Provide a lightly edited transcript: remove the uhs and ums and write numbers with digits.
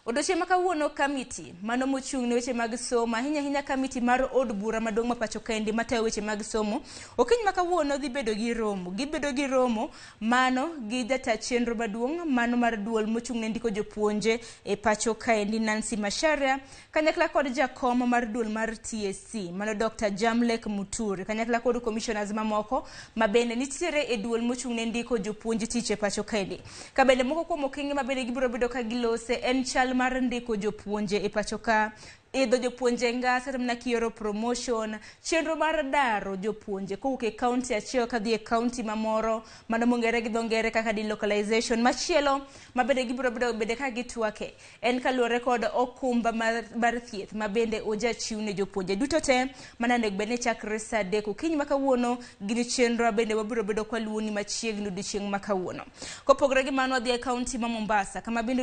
Odiochieng' ma kawuono Komiti mano mochung'ne weche mag somo ahinya Komiti mar od bura maduong' ma pacho kaendi matayo weche mag somo okiny ma kawuono dhi bedo gi romo. Gibedo gi romo mano gi jataa chenro maduong' mano mar duol mochung'ne ndiko jopuonje e pacho kaendi Nancy Macharia kanyakla kod jakom mar duol mar TSC mano Dr. Jamlek Muturi kanyakla kod commissioners mamoko mabende nitiere e duol mochung'ne ndiko jopuonje tich e pacho kaendi. Kabende moko kuom okenge mabende gibiro bedo ka gilose en chal mar ndiko jopuonje e pacho ka, idho jopuonje ngasa tamna kioro promotion, chenro mar daro jopuonje kowuok e kaunti achiel kadhi e kaunti mamoro mano mongere gi dhongere kaka delocalization. Machielo mabende gibiro bedo ka gitwake en kaluwore kod okumba mar thieth mabende ojachiw ne jopuonje duto te manane bende chakre saa 3 okinyi ma kawuono gini chenro bende wabiro bedo kwa luoni machiegni odiochieng' ma kawuono. Kopogore gi mano wadhi e kaunti ma Mombasa kama bende